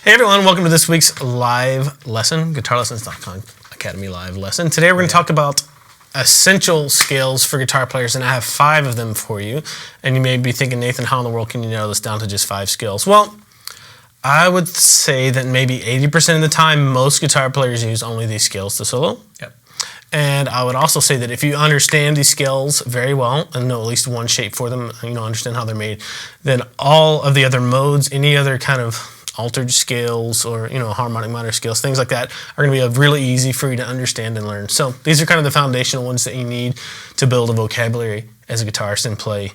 Hey everyone, welcome to this week's live lesson, GuitarLessons.com Academy live lesson. Today we're going to talk about essential scales for guitar players, and I have 5 of them for you. And you may be thinking, Nathan, how in the world can you narrow this down to just 5 scales? Well, I would say that maybe 80% of the time, most guitar players use only these scales to solo. Yep. And I would also say that if you understand these scales very well and know at least one shape for them, understand how they're made, then all of the other modes, any other kind of altered scales or harmonic minor scales, things like that, are going to be really easy for you to understand and learn. So these are kind of the foundational ones that you need to build a vocabulary as a guitarist and play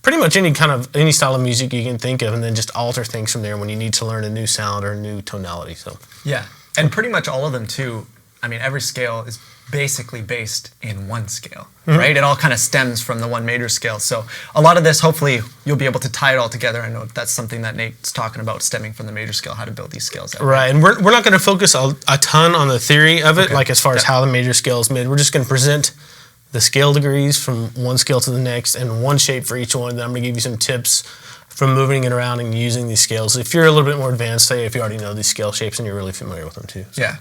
pretty much any style of music you can think of, and then just alter things from there when you need to learn a new sound or a new tonality. So yeah, and pretty much all of them too. I mean, every scale is basically based in one scale, right? It all kind of stems from the one major scale. So a lot of this, hopefully, you'll be able to tie it all together. I know that's something that Nate's talking about, stemming from the major scale, how to build these scales out. Right, and we're not going to focus a ton on the theory of it, like as far as how the major scale is made. We're just going to present the scale degrees from one scale to the next and one shape for each one. Then I'm going to give you some tips from moving it around and using these scales. If you're a little bit more advanced, say if you already know these scale shapes and you're really familiar with them too. So. Yeah.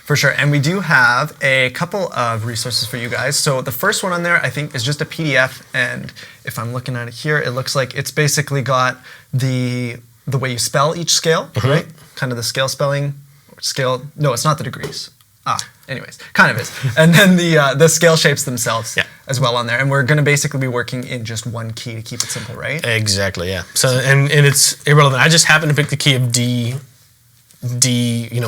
For sure, and we do have a couple of resources for you guys. So the first one on there, I think, is just a PDF, and if I'm looking at it here, it looks like it's basically got the way you spell each scale, right? Kind of the scale spelling, scale. No, it's not the degrees. Anyways, kind of is. And then the scale shapes themselves as well on there, and we're going to basically be working in just one key to keep it simple, right? Exactly, yeah. So and it's irrelevant. I just happen to pick the key of D,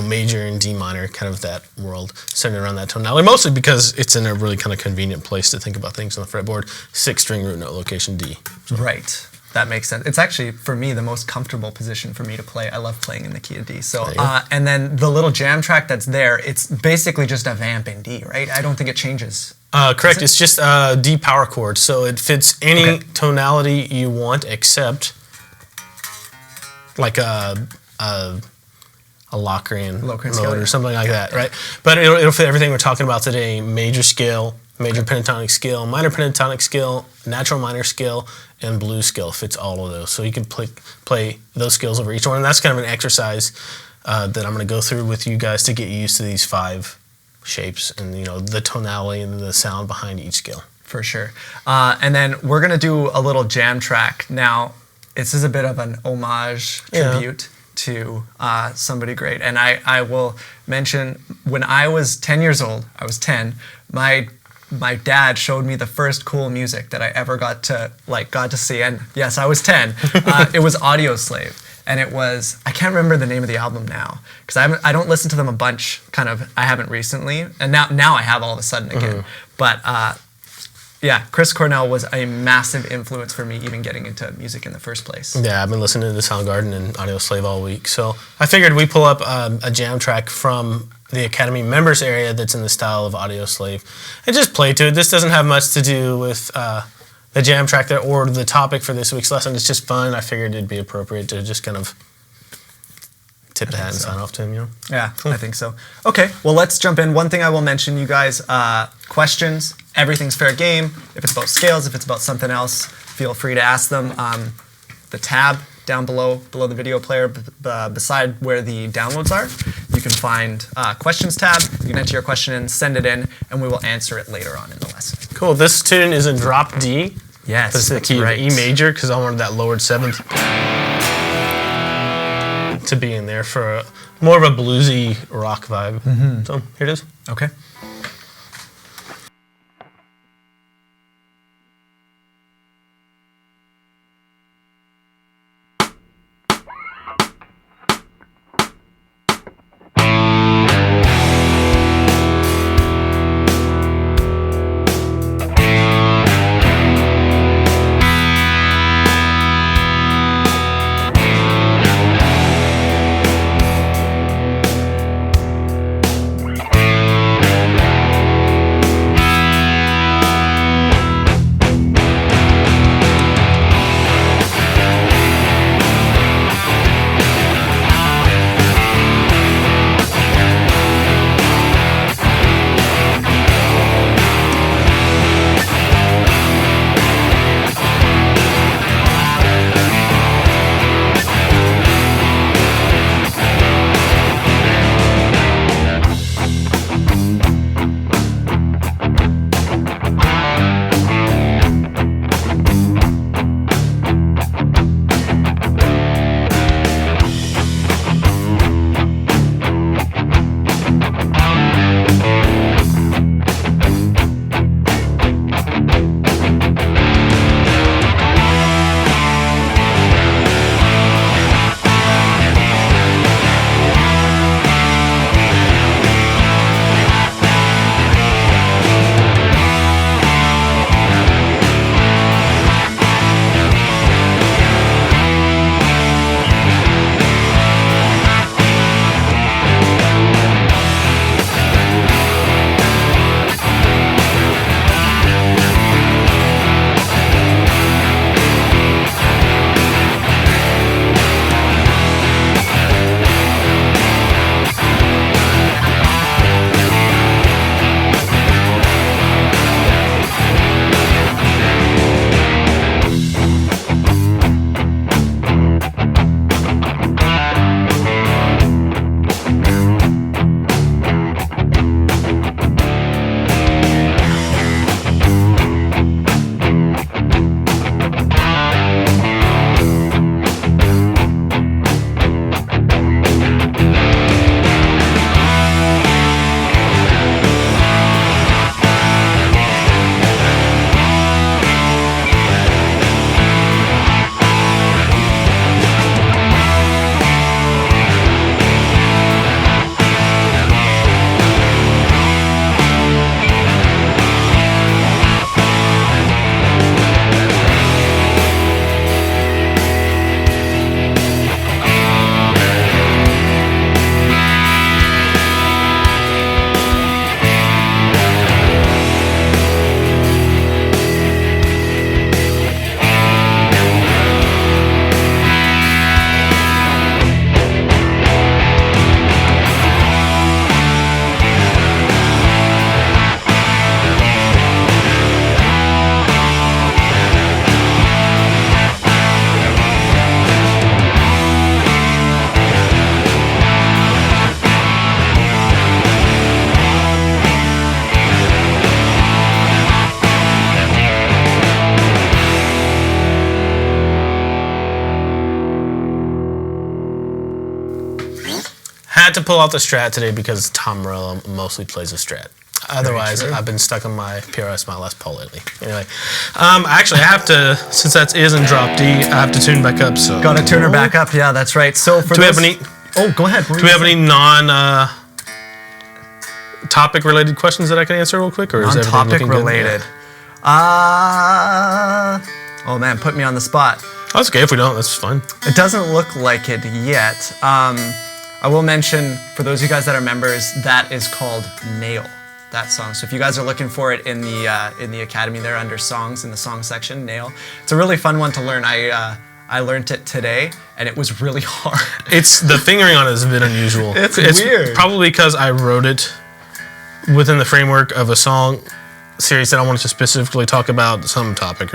major and D minor, kind of that world, centered around that tonality, mostly because it's in a really kind of convenient place to think about things on the fretboard, 6-string root note location D. So. Right, that makes sense. It's actually, for me, the most comfortable position for me to play. I love playing in the key of D. So, and then the little jam track that's there, it's basically just a vamp in D, right? I don't think it changes. Correct, it's just a D power chord, so it fits any tonality you want except like a Locrian mode or something like that, right? But it'll fit everything we're talking about today: major scale, major pentatonic scale, minor pentatonic scale, natural minor scale, and blues scale. Fits all of those. So you can play those scales over each one, and that's kind of an exercise that I'm going to go through with you guys to get used to these 5 shapes and the tonality and the sound behind each scale. For sure. And then we're going to do a little jam track. Now, this is a bit of an homage tribute to somebody great. And I will mention, when I was 10 years old, I was 10, my dad showed me the first cool music that I ever got to see. And yes, I was 10. It was Audioslave. And it was, I can't remember the name of the album now, because I don't listen to them a bunch, I haven't recently. And now I have all of a sudden again. But yeah, Chris Cornell was a massive influence for me even getting into music in the first place. Yeah, I've been listening to Soundgarden and Audioslave all week. So I figured we pull up a jam track from the Academy members area that's in the style of Audioslave and just play to it. This doesn't have much to do with the jam track there or the topic for this week's lesson. It's just fun. I figured it'd be appropriate to just kind of tip the hat and sign off to him, Yeah, I think so. Okay, well, let's jump in. One thing I will mention, you guys, questions, everything's fair game. If it's about scales, if it's about something else, feel free to ask them. The tab down below the video player, beside where the downloads are, you can find questions tab. You can enter your question in, send it in, and we will answer it later on in the lesson. Cool, this tune is in drop D. Yes, that's the key of E major, because I wanted that lowered 7th to be in there for more of a bluesy rock vibe. So here it is. Okay. had to pull out the Strat today because Tom Morello mostly plays a Strat. Otherwise, true. I've been stuck on my PRS, my Les Paul lately. Anyway, actually, I have to, since that is in drop D, I have to tune back up. So Got to turn her back up. Yeah, that's right. So for Do we have those- any? Oh, go ahead. Do we have any non-topic related questions that I can answer real quick, or is everything topic looking good? related? Oh man, put me on the spot. Oh, that's okay if we don't. That's fine. It doesn't look like it yet. I will mention for those of you guys that are members, that is called Nail. That song. So if you guys are looking for it in the academy there under songs in the song section, Nail. It's a really fun one to learn. I learned it today and it was really hard. It's the fingering on it is a bit unusual. It's weird. Probably because I wrote it within the framework of a song series that I wanted to specifically talk about some topic,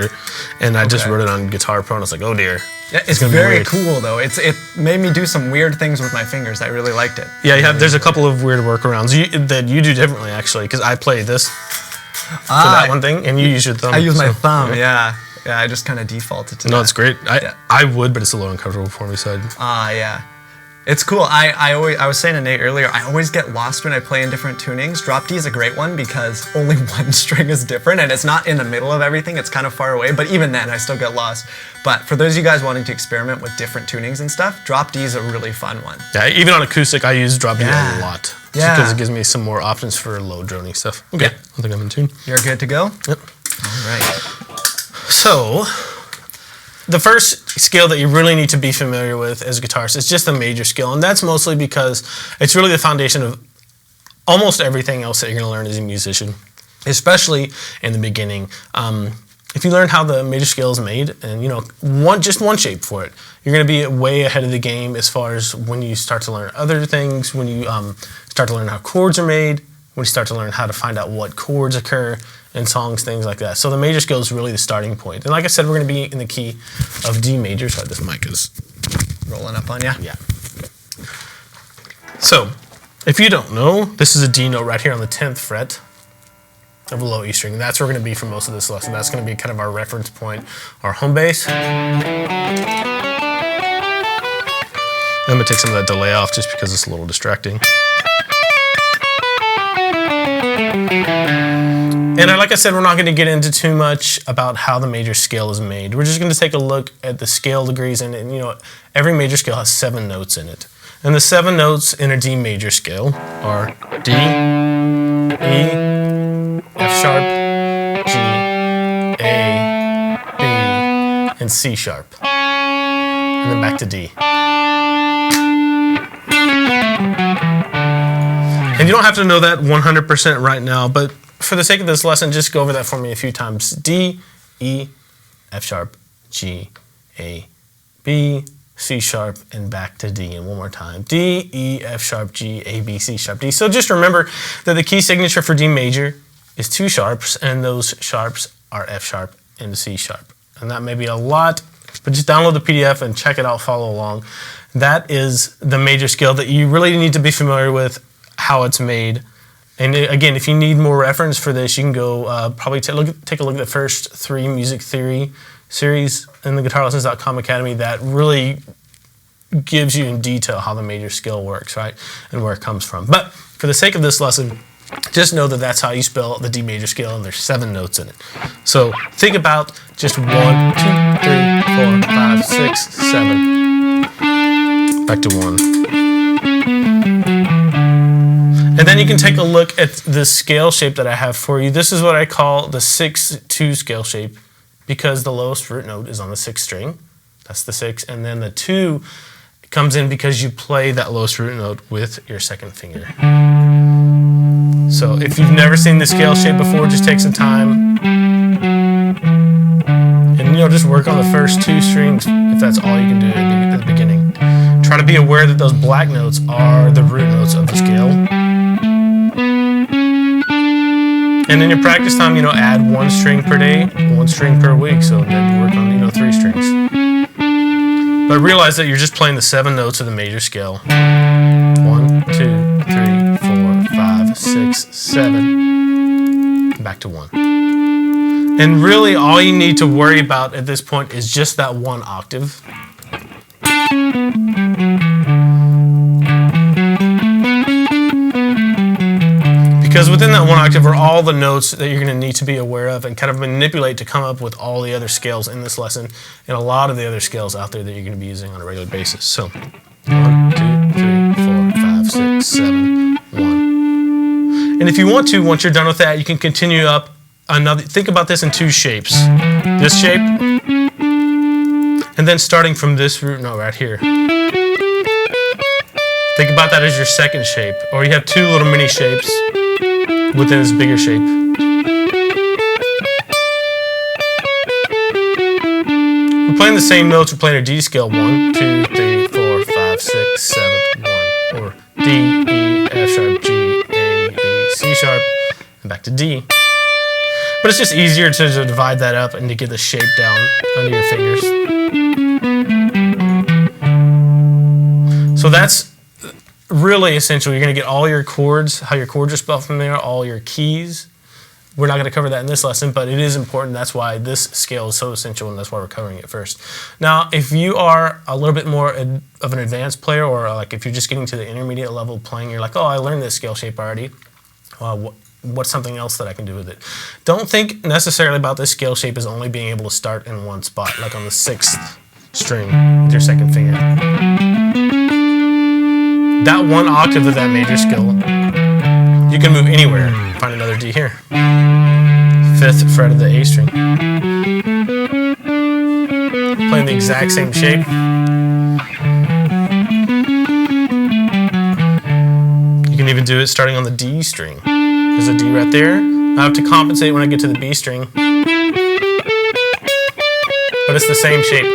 and I just Okay. wrote it on Guitar Pro, and I was like, oh dear. Yeah, it's gonna be very weird. cool though. It made me do some weird things with my fingers. I really liked it. Yeah, there's a couple of weird workarounds that you do differently actually, because I play this for that one thing, and you use your thumb. I use my so, thumb. Yeah, I just kind of defaulted to that. No, it's great. Yeah. I would, but it's a little uncomfortable for me. So Yeah. It's cool. I was saying to Nate earlier, I always get lost when I play in different tunings. Drop D is a great one because only one string is different and it's not in the middle of everything. It's kind of far away, but even then I still get lost. But for those of you guys wanting to experiment with different tunings and stuff, Drop D is a really fun one. yeah, even on acoustic, I use drop D Yeah. a lot. Yeah. Because it gives me some more options for low droning stuff. Okay, Yeah. I think I'm in tune. You're good to go? Yep. All right. So, the first scale that you really need to be familiar with as a guitarist is just the major scale, and that's mostly because it's really the foundation of almost everything else that you're going to learn as a musician, especially in the beginning. If you learn how the major scale is made, and just one shape for it, you're going to be way ahead of the game as far as when you start to learn other things, when you start to learn how chords are made, when you start to learn how to find out what chords occur in songs, things like that. So the major scale is really the starting point. And like I said, we're going to be in the key of D major. Sorry, this mic is Rolling up on you. yeah. So, if you don't know, this is a D note right here on the 10th fret of a low E string. That's where we're going to be for most of this lesson. That's going to be kind of our reference point, our home base. I'm going to take some of that delay off just because it's a little distracting. And like I said, we're not going to get into too much about how the major scale is made. We're just going to take a look at the scale degrees, and every major scale has 7 notes in it. And the 7 notes in a D major scale are D, E, F sharp, G, A, B, and C sharp. And then back to D. And you don't have to know that 100% right now, but for the sake of this lesson, just go over that for me a few times. D, E, F sharp, G, A, B, C sharp, and back to D. And one more time. D, E, F sharp, G, A, B, C sharp, D. So just remember that the key signature for D major is 2 sharps, and those sharps are F sharp and C sharp. And that may be a lot, but just download the PDF and check it out, follow along. That is the major scale that you really need to be familiar with, how it's made. And again, if you need more reference for this, you can go probably take a look at the first 3 music theory series in the GuitarLessons.com Academy that really gives you in detail how the major scale works, right, and where it comes from. But for the sake of this lesson, just know that that's how you spell the D major scale, and there's 7 notes in it. So think about just 1, 2, 3, 4, 5, 6, 7. Back to 1. And then you can take a look at the scale shape that I have for you. This is what I call the 6-2 scale shape because the lowest root note is on the 6th string. That's the 6. And then the 2 comes in because you play that lowest root note with your 2nd finger. So if you've never seen the scale shape before, just take some time and just work on the first 2 strings if that's all you can do at the beginning. Try to be aware that those black notes are the root notes of the scale. And in your practice time, add 1 string per day, 1 string per week. So then you work on, 3 strings. But realize that you're just playing the 7 notes of the major scale. 1, 2, 3, 4, 5, 6, 7. Back to 1. And really all you need to worry about at this point is just that 1 octave. Because within that one octave are all the notes that you're going to need to be aware of and kind of manipulate to come up with all the other scales in this lesson and a lot of the other scales out there that you're going to be using on a regular basis. So 1, 2, 3, 4, 5, 6, 7, 1. And if you want to, once you're done with that, you can continue up another. Think about this in two shapes. This shape, and then starting from this root note right here. Think about that as your second shape. Or you have two little mini shapes within this bigger shape. We're playing the same notes. We're playing a D scale. 1, 2, 3, 4, 5, 6, 7, 1. Or D, E, F sharp, G, A, B, C sharp, and back to D. But it's just easier to divide that up and to get the shape down under your fingers. So that's really essential. You're going to get all your chords, how your chords are spelled from there, all your keys. We're not going to cover that in this lesson, but it is important. That's why this scale is so essential, and that's why we're covering it first. Now, if you are a little bit more of an advanced player, or like if you're just getting to the intermediate level playing, you're like, oh, I learned this scale shape already. What's something else that I can do with it? Don't think necessarily about this scale shape as only being able to start in one spot, like on the 6th string with your second finger. That one octave of that major scale, you can move anywhere. Find another D here. 5th fret of the A string. Playing the exact same shape. You can even do it starting on the D string. There's a D right there. I have to compensate when I get to the B string. But it's the same shape.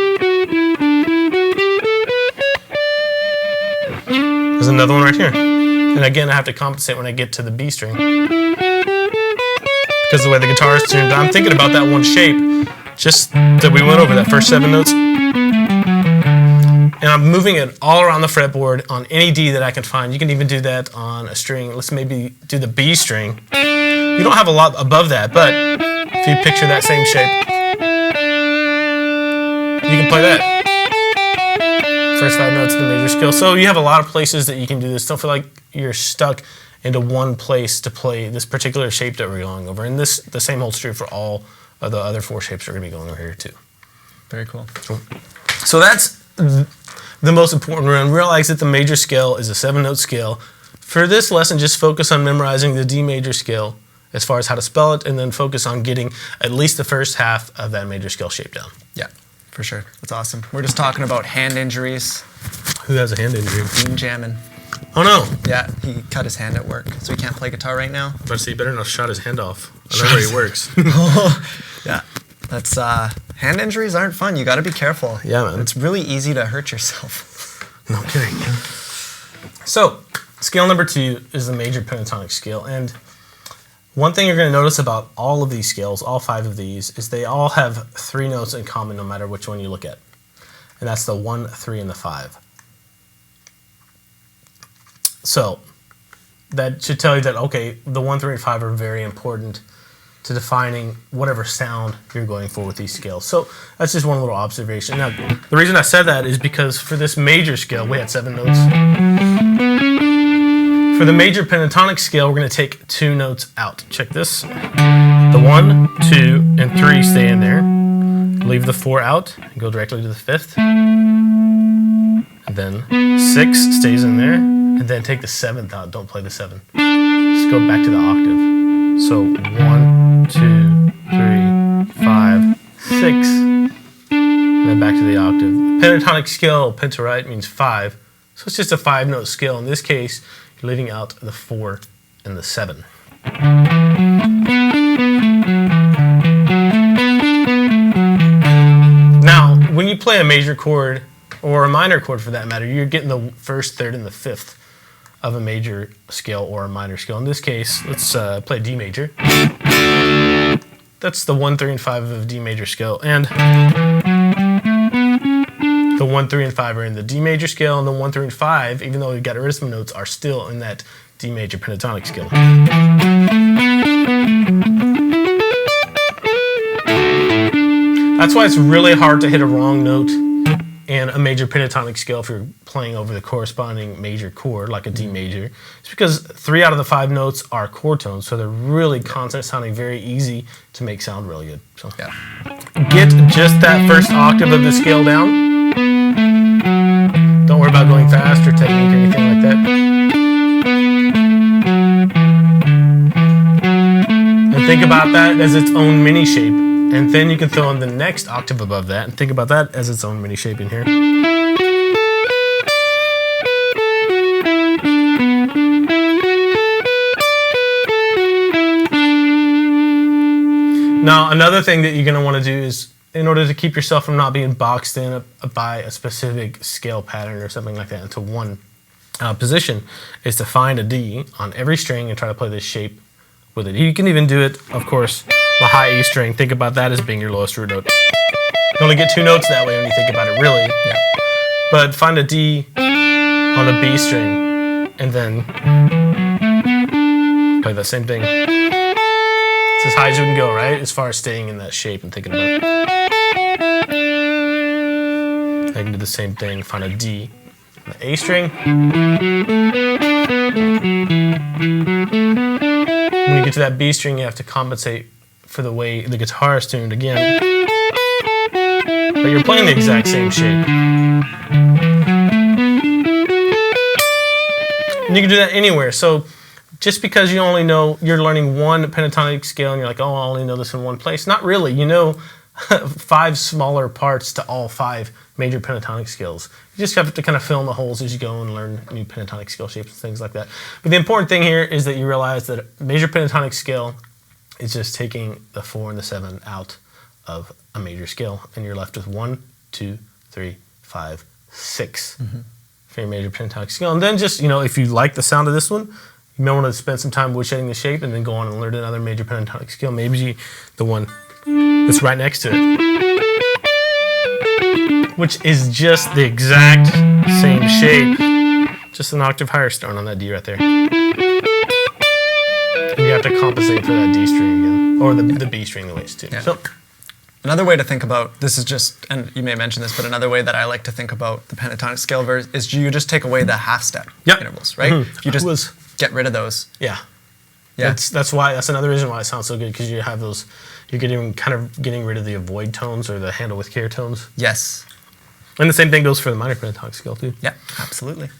There's another one right here. And again, I have to compensate when I get to the B string. Because the way the guitar is tuned, I'm thinking about that one shape, just that we went over, that first 7 notes. And I'm moving it all around the fretboard on any D that I can find. You can even do that on a string. Let's maybe do the B string. You don't have a lot above that, but if you picture that same shape, you can play that. First 5 notes of the major scale. So you have a lot of places that you can do this. Don't feel like you're stuck into one place to play this particular shape that we're going over. And the same holds true for all of the other 4 shapes we're going to be going over here too. Very cool. So that's the most important one. Realize that the major scale is a 7-note scale. For this lesson, just focus on memorizing the D major scale as far as how to spell it, and then focus on getting at least the first half of that major scale shape down. Yeah, for sure. That's awesome. We're just talking about hand injuries. Who has a hand injury? Dean Jammin. Oh no. Yeah, he cut his hand at work, so he can't play guitar right now. But see, he better not shot his hand off. I know where he works. Yeah, that's hand injuries aren't fun. You got to be careful. Yeah, man. It's really easy to hurt yourself. No kidding. So, scale number 2 is the major pentatonic scale, and one thing you're going to notice about all of these scales, all 5 of these, is they all have 3 notes in common no matter which one you look at. And that's the 1, 3, and the 5. So that should tell you that, okay, the 1, 3, and 5 are very important to defining whatever sound you're going for with these scales. So that's just one little observation. Now, the reason I said that is because for this major scale, we had 7 notes. For the major pentatonic scale, we're going to take 2 notes out. Check this. The 1, 2, and 3 stay in there. Leave the 4 out and go directly to the 5th. And then 6 stays in there. And then take the 7th out. Don't play the 7. Just go back to the octave. So 1, 2, 3, 5, 6. And then back to the octave. Pentatonic scale, penta right, means 5. So it's just a 5-note scale. In this case, you're leaving out the 4 and the 7. Now, when you play a major chord, or a minor chord for that matter, you're getting the 1st, 3rd, and the 5th of a major scale or a minor scale. In this case, let's play D major. That's the 1, 3, and 5 of D major scale. And the 1, 3, and 5 are in the D major scale, and the 1, 3, and 5, even though we've got rid of some notes, are still in that D major pentatonic scale. That's why it's really hard to hit a wrong note and a major pentatonic scale if you're playing over the corresponding major chord, like a D major. It's because 3 out of the 5 notes are chord tones, so they're really consonant sounding, very easy to make sound really good. So get just that first octave of the scale down. Don't worry about going fast or technique or anything like that. And think about that as its own mini shape. And then you can throw in the next octave above that and think about that as its own mini shape in here. Now, another thing that you're going to want to do is, in order to keep yourself from not being boxed in by a specific scale pattern or something like that into one position, is to find a D on every string and try to play this shape with it. You can even do it, of course, the high E string. Think about that as being your lowest root note. You only get 2 notes that way when you think about it, really. Yeah. But find a D on the B string and then play that same thing. It's as high as you can go, right? As far as staying in that shape and thinking about it. I can do the same thing. Find a D on the A string. When you get to that B string, you have to compensate for the way the guitar is tuned again. But you're playing the exact same shape. And you can do that anywhere. So just because you only know, you're learning one pentatonic scale and you're like, oh, I only know this in one place. Not really. You know 5 smaller parts to all 5 major pentatonic scales. You just have to kind of fill in the holes as you go and learn new pentatonic scale shapes and things like that. But the important thing here is that you realize that a major pentatonic scale is just taking the 4 and the 7 out of a major scale, and you're left with 1, 2, 3, 5, 6 for your major pentatonic scale. And then just, if you like the sound of this one, you may want to spend some time woodshedding the shape and then go on and learn another major pentatonic scale, maybe the one that's right next to it, which is just the exact same shape, just an octave higher starting on that D right there. And you have to compensate for that D string again, or the B string the way it's tuned. Yeah. So, another way to think about this is just, and you may mention this, but another way that I like to think about the pentatonic scale verse is you just take away the half step intervals, right? You just get rid of those. Yeah. Yeah. That's another reason why it sounds so good, because you have those, you're getting rid of the avoid tones or the handle with care tones. Yes. And the same thing goes for the minor pentatonic scale too. Yeah, absolutely.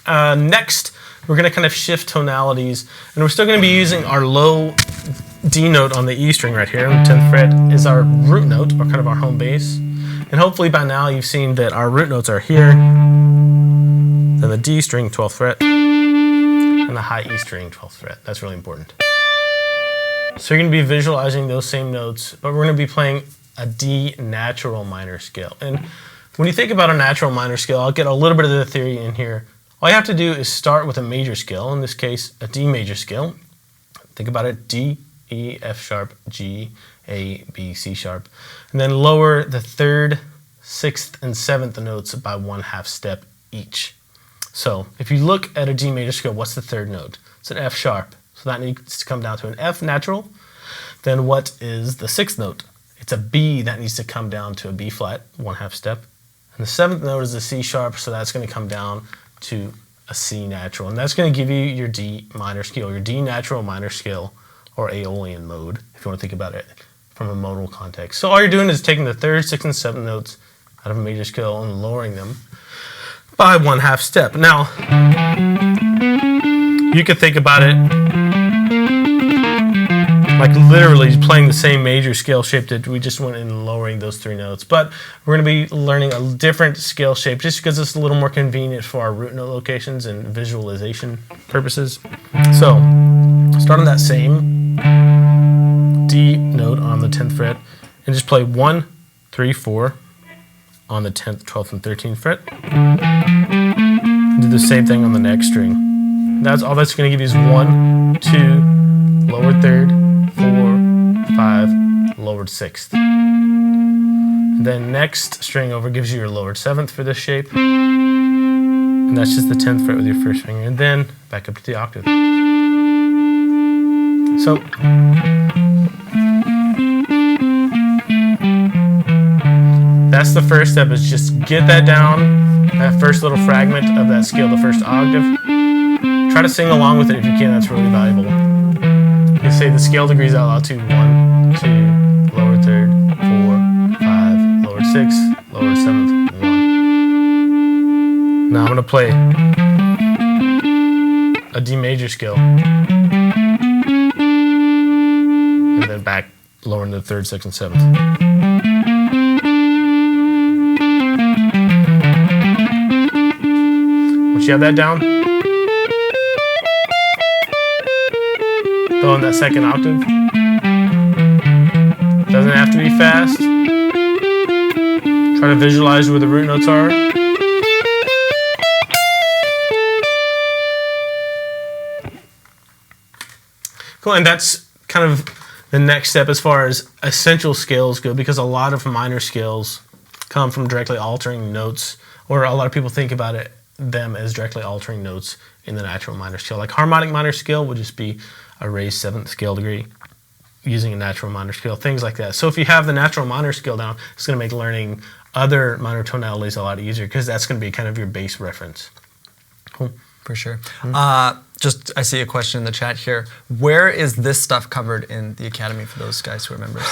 Next, we're going to kind of shift tonalities, and we're still going to be using our low D note on the E string right here. On the 10th fret is our root note, or kind of our home base. And hopefully by now you've seen that our root notes are here, then the D string, 12th fret, and the high E string, 12th fret. That's really important. So you're going to be visualizing those same notes, but we're going to be playing a D natural minor scale. And when you think about a natural minor scale, I'll get a little bit of the theory in here. All you have to do is start with a major scale, in this case, a D major scale. Think about it, D, E, F sharp, G, A, B, C sharp. And then lower the 3rd, 6th, and 7th notes by 1/2 step each. So if you look at a D major scale, what's the 3rd note? It's an F sharp. So that needs to come down to an F natural. Then what is the 6th note? It's a B that needs to come down to a B flat, 1/2 step. And the 7th note is a C sharp, so that's going to come down to a C natural. And that's going to give you your D minor scale, your D natural minor scale, or Aeolian mode, if you want to think about it from a modal context. So all you're doing is taking the 3rd, 6th, and 7th notes out of a major scale and lowering them by 1/2 step. Now, you could think about it like literally playing the same major scale shape that we just went in lowering those 3 notes. But we're going to be learning a different scale shape just because it's a little more convenient for our root note locations and visualization purposes. So start on that same D note on the 10th fret and just play 1, 3, 4 on the 10th, 12th, and 13th fret. Do the same thing on the next string. That's all that's going to give you is 1, 2, lower 3rd, 4, 5, lowered 6th. And then next string over gives you your lowered 7th for this shape. And that's just the 10th fret with your first finger. And then back up to the octave. So that's the first step, is just get that down, that first little fragment of that scale, the first octave. Try to sing along with it if you can, that's really valuable. You say the scale degrees out loud too. 1, 2, lower third, 4, 5, lower 6, lower 7th, 1. Now I'm going to play a D major scale. And then back, lowering the 3rd, 6th, and 7th. Once you have that down, throw in that 2nd octave. Doesn't have to be fast. Try to visualize where the root notes are. Cool, and that's kind of the next step as far as essential scales go, because a lot of minor scales come from directly altering notes, or a lot of people think about them as directly altering notes in the natural minor scale. Like harmonic minor scale would just be a raised 7th scale degree using a natural minor scale, things like that. So if you have the natural minor scale down, it's going to make learning other minor tonalities a lot easier, because that's going to be kind of your base reference. Cool. For sure. Just, I see a question in the chat here. Where is this stuff covered in the Academy for those guys who are members?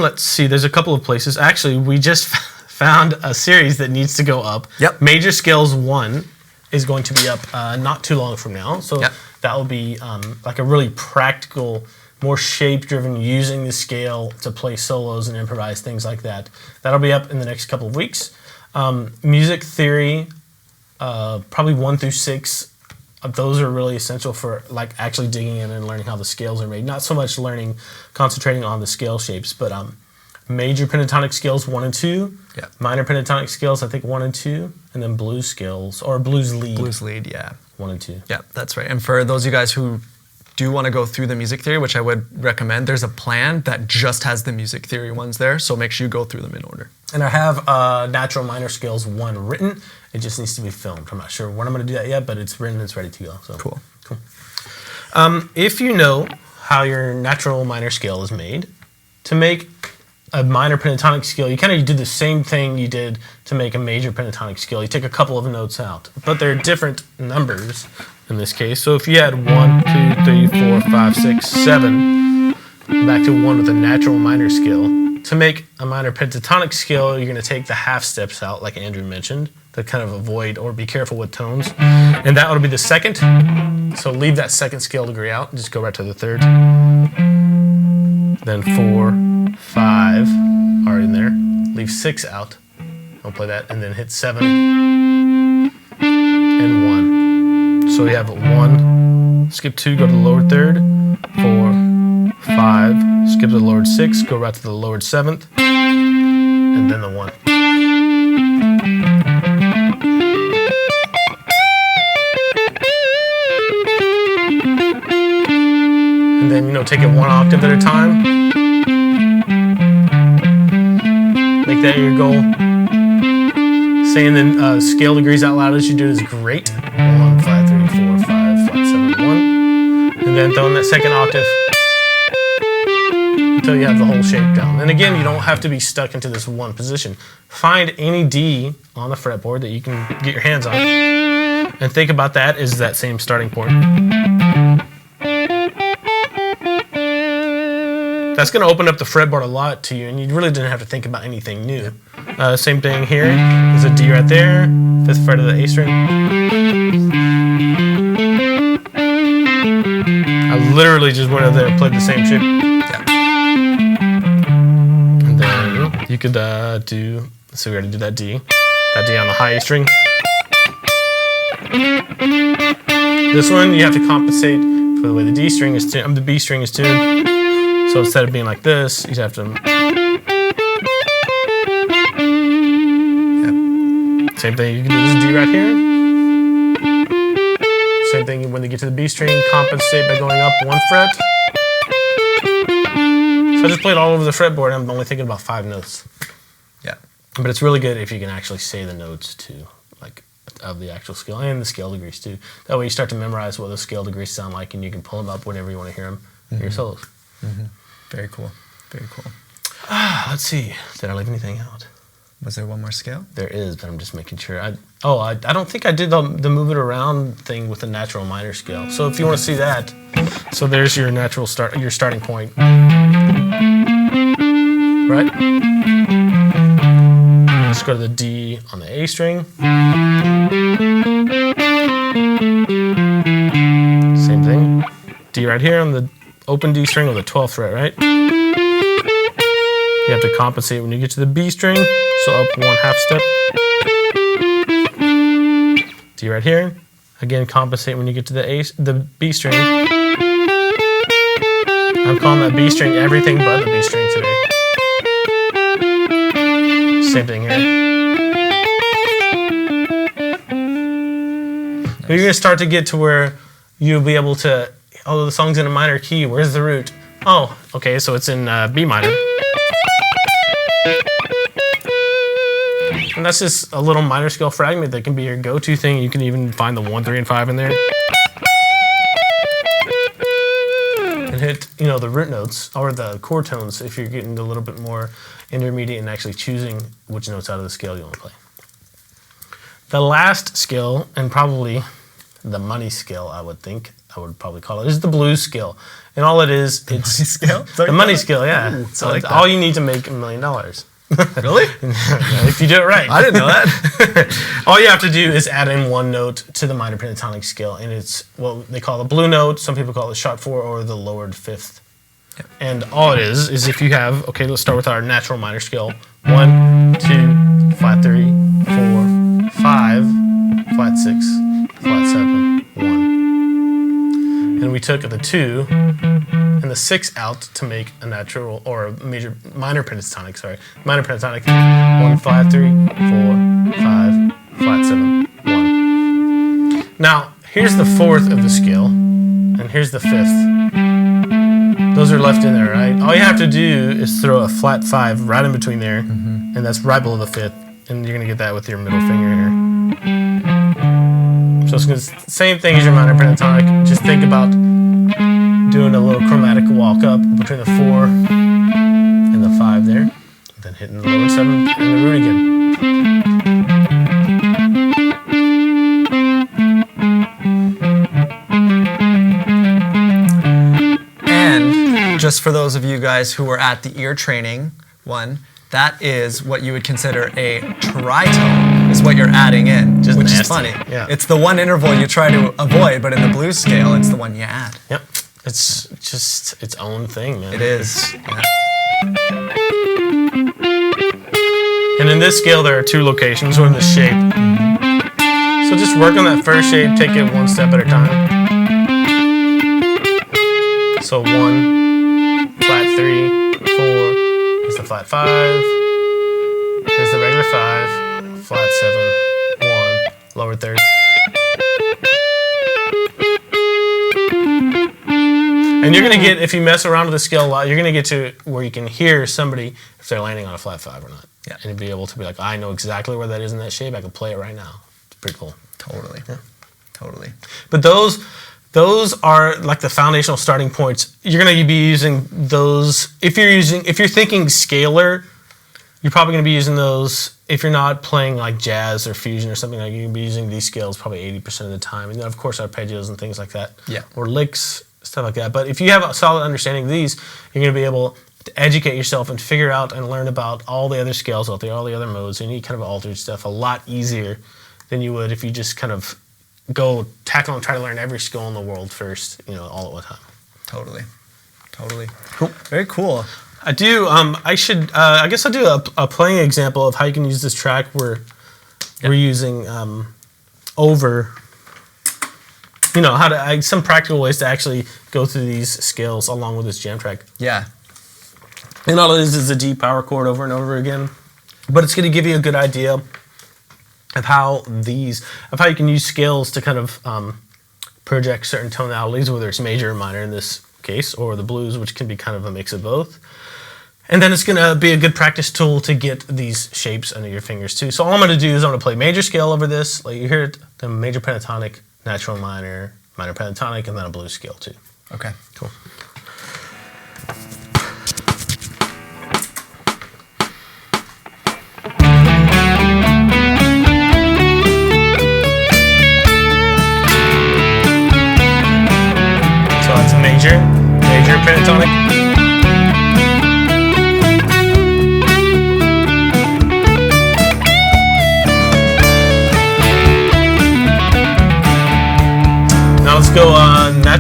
Let's see. There's a couple of places. Actually, we just found a series that needs to go up. Yep. Major Scales 1 is going to be up not too long from now. So that will be like a really practical, more shape-driven, using the scale to play solos and improvise, things like that. That'll be up in the next couple of weeks. Music theory, probably 1 through 6. Those are really essential for like actually digging in and learning how the scales are made. Not so much concentrating on the scale shapes, but major pentatonic scales 1 and 2, minor pentatonic scales I think 1 and 2, and then blues scales or blues lead. Blues lead, 1 and 2. Yeah, that's right. And for those of you guys who do want to go through the music theory, which I would recommend, there's a plan that just has the music theory ones there, so make sure you go through them in order. And I have natural minor scales 1 written. It just needs to be filmed. I'm not sure when I'm going to do that yet, but it's written and it's ready to go. So Cool. If you know how your natural minor scale is made, to make a minor pentatonic scale, you kind of do the same thing you did to make a major pentatonic scale. You take a couple of notes out, but they're different numbers in this case. So if you had 1, 2, 3, 4, 5, 6, 7, back to 1 with a natural minor scale. To make a minor pentatonic scale, you're going to take the half steps out, like Andrew mentioned, to kind of avoid or be careful with tones. And that would be the 2nd. So leave that 2nd scale degree out and just go right to the 3rd. Then 4, 5 are in there. Leave 6 out. I'll play that. And then hit 7 and 1. So we have 1, skip 2, go to the lower 3rd, 4, 5, skip to the lowered 6, go right to the lowered 7th, and then the 1. And then, take it 1 octave at a time. Make that your goal. Saying the scale degrees out loud as you do it is great. 1, 5, 3, 4, 5, flat 7, 1. And then throw in that 2nd octave until you have the whole shape down. And again, you don't have to be stuck into this one position. Find any D on the fretboard that you can get your hands on, and think about that as that same starting point. That's going to open up the fretboard a lot to you, and you really didn't have to think about anything new. Same thing here. There's a D right there, 5th fret of the A string. I literally just went over there and played the same shape. And then you could do, so we already did that D on the high A string. This one, you have to compensate for the way the D string is tuned, the B string is tuned. So instead of being like this, you have to. Same thing, you can do this D right here. Same thing when you get to the B string, compensate by going up 1 fret. So I just played all over the fretboard, and I'm only thinking about 5 notes. Yeah. But it's really good if you can actually say the notes too, like of the actual scale, and the scale degrees too. That way you start to memorize what those scale degrees sound like, and you can pull them up whenever you want to hear them in your solos. Very cool. Very cool. Let's see. Did I leave anything out? Was there one more scale? There is, but I'm just making sure. I don't think I did the move it around thing with the natural minor scale. So if you want to see that, so there's your your starting point. Right? Let's go to the D on the A string. Same thing. D right here on the open D string on the 12th fret, right? You have to compensate when you get to the B string, so up 1/2 step. D right here. Again, compensate when you get to the B string. I'm calling that B string everything but the B string today. Same thing here. But you're gonna start to get to where you'll be able to, oh, the song's in a minor key, where's the root? Oh, okay, so it's in B minor. And that's just a little minor scale fragment that can be your go-to thing. You can even find the 1, 3, and 5 in there. And hit, the root notes or the chord tones if you're getting a little bit more intermediate and actually choosing which notes out of the scale you want to play. The last scale, and probably the money scale, I would probably call it, is the blues scale. And all it is, it's money scale? The money scale, yeah. Ooh, So I like all you need to make $1 million. Really? If you do it right. I didn't know that. All you have to do is add in one note to the minor pentatonic scale, and it's what they call the blue note. Some people call it sharp 4 or the lowered 5th. Yep. And all it is if you have, okay, let's start with our natural minor scale. 1, 2, flat 3, 4, 5, flat 6, flat 7, 1. And we took the 2 and the 6 out to make a natural or a minor pentatonic, Minor pentatonic. 1, flat 3, 4, 5, flat 7, 1. Now, here's the 4th of the scale, and here's the 5th. Those are left in there, right? All you have to do is throw a flat 5 right in between there, and that's right below the 5th, and you're gonna get that with your middle finger here. So it's the same thing as your minor pentatonic. Just think about doing a little chromatic walk up between the 4 and the 5 there, and then hitting the lower 7 and the root again. And just for those of you guys who were at the ear training one, that is what you would consider a tritone, is what you're adding in, Just which nasty. is funny. Yeah. It's the one interval you try to avoid, but in the blues scale, it's the one you add. Yep. It's just its own thing, man. It is. Yeah. And in this scale, there are 2 locations, or in the shape. So just work on that first shape, take it one step at a time. So 1, flat 3, 4, here's the flat 5, here's the regular 5, flat 7, 1, lower 3rd. And you're going to get, if you mess around with the scale a lot, you're going to get to where you can hear somebody if they're landing on a flat 5 or not. Yeah. And be able to be like, I know exactly where that is in that shape. I can play it right now. It's pretty cool. Totally. Yeah. Totally. But those are like the foundational starting points. You're going to be using those. If you're thinking scalar, you're probably going to be using those. If you're not playing like jazz or fusion or something, like, you're going to be using these scales probably 80% of the time. And then of course arpeggios and things like that. Yeah. Or licks, stuff like that. But if you have a solid understanding of these, you're going to be able to educate yourself and figure out and learn about all the other scales out there, all the other modes, and any kind of altered stuff a lot easier than you would if you just kind of go tackle and try to learn every skill in the world first, all at one time. Totally. Cool. Very cool. I do. I guess I'll do a playing example of how you can use this track where we're using over. Some practical ways to actually go through these scales along with this jam track. Yeah. And all it is a D power chord over and over again, but it's going to give you a good idea of how you can use scales to kind of project certain tonalities, whether it's major or minor in this case, or the blues, which can be kind of a mix of both. And then it's going to be a good practice tool to get these shapes under your fingers too. So all I'm going to do is I'm going to play major scale over this, like you hear it, the major pentatonic, natural minor, minor pentatonic, and then a blues scale too. Okay. Cool.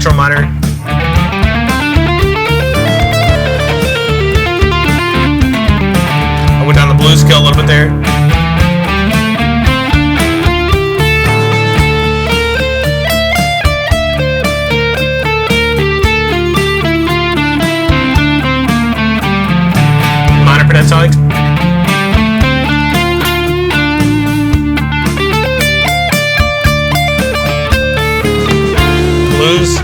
natural minor. I went down the blues scale a little bit there. Minor pentatonic. Blues.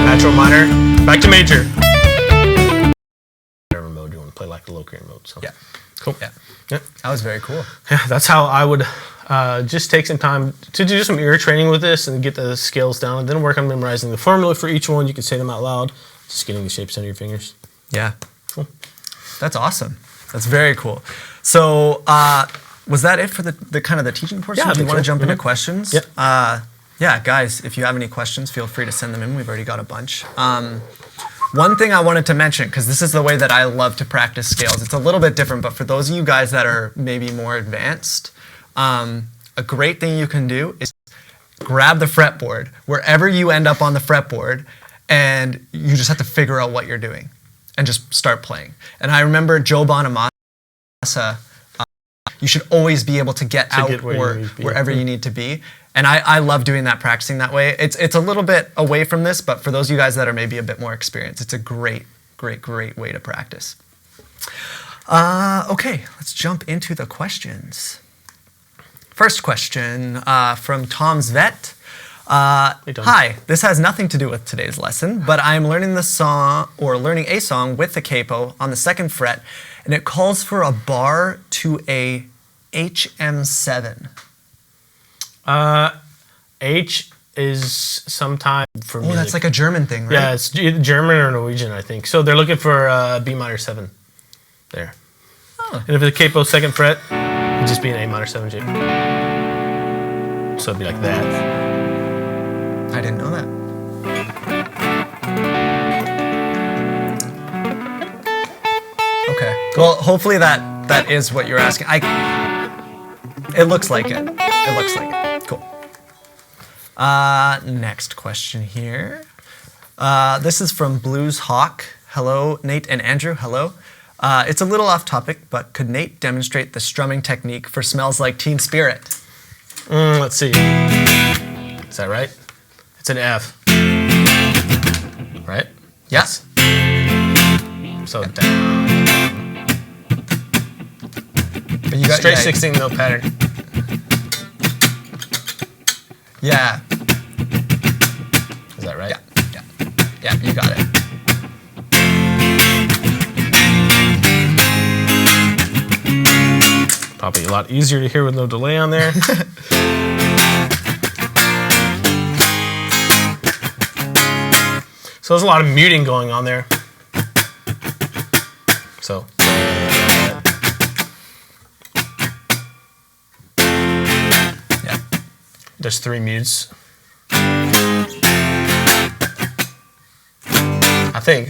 Natural minor. Back to major. Whatever mode you want to play, like the Locrian mode. So. Yeah. Cool. Yeah. Yeah. That was very cool. Yeah, that's how I would just take some time to do some ear training with this and get the scales down, and then work on memorizing the formula for each one. You can say them out loud, just getting the shapes under your fingers. Yeah. Cool. That's awesome. That's very cool. So, was that it for the kind of the teaching portion? Yeah, I Do you think want to so. jump into questions? Yep. Yeah, guys, if you have any questions, feel free to send them in. We've already got a bunch. One thing I wanted to mention, because this is the way that I love to practice scales. It's a little bit different, but for those of you guys that are maybe more advanced, a great thing you can do is grab the fretboard, wherever you end up on the fretboard, and you just have to figure out what you're doing and just start playing. And I remember Joe Bonamassa, you should always be able to get out wherever you need to be. And I love doing that, practicing that way. It's a little bit away from this, but for those of you guys that are maybe a bit more experienced, it's a great way to practice. Okay, let's jump into the questions. First question from Tom's Vet. Hey, Tom. Hi, this has nothing to do with today's lesson, but I'm learning a song with the capo on the 2nd fret, and it calls for a bar to a HM7. H is sometime for music. Oh, that's like a German thing, right? Yeah, it's German or Norwegian, I think. So they're looking for B minor 7 there. Oh. And if the capo 2nd fret, it'd just be an A minor 7 shape. So it'd be like that. I didn't know that. Okay. Well, hopefully that is what you're asking. It looks like it. It looks like it. Cool. Next question here. This is from Blues Hawk. Hello, Nate and Andrew. Hello. It's a little off topic, but could Nate demonstrate the strumming technique for Smells Like Teen Spirit? Let's see. Is that right? It's an F. Right? Yes. So down. But you got Straight 16 note pattern. Yeah. Is that right? Yeah, you got it. Probably a lot easier to hear with no delay on there. So there's a lot of muting going on there. So. Yeah. There's 3 mutes. I think.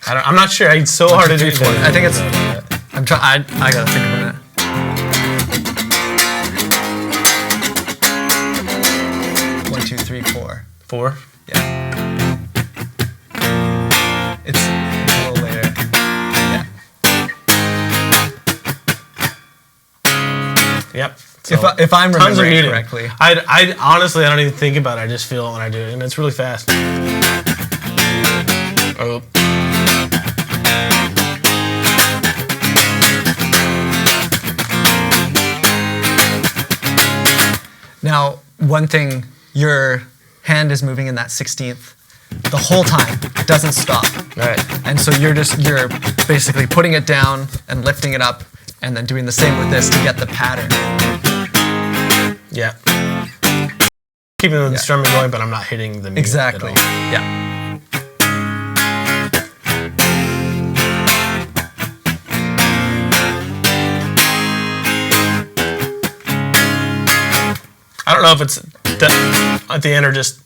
I'm not sure. It's so hard to do. I think it's. I'm trying. I gotta think of a minute. 1, 2, 3, 4. 4. Yeah. It's a little later. Yeah. Yep. If I'm tons of remembering muting. correctly. I honestly, I don't even think about it. I just feel it when I do it, and it's really fast. Oh. Now, one thing, your hand is moving in that 16th the whole time. It doesn't stop. Right. And so you're basically putting it down and lifting it up and then doing the same with this to get the pattern. Yeah. Keeping the strumming going, but I'm not hitting the mute Exactly. at all. Yeah. I don't know if it's at the end or just.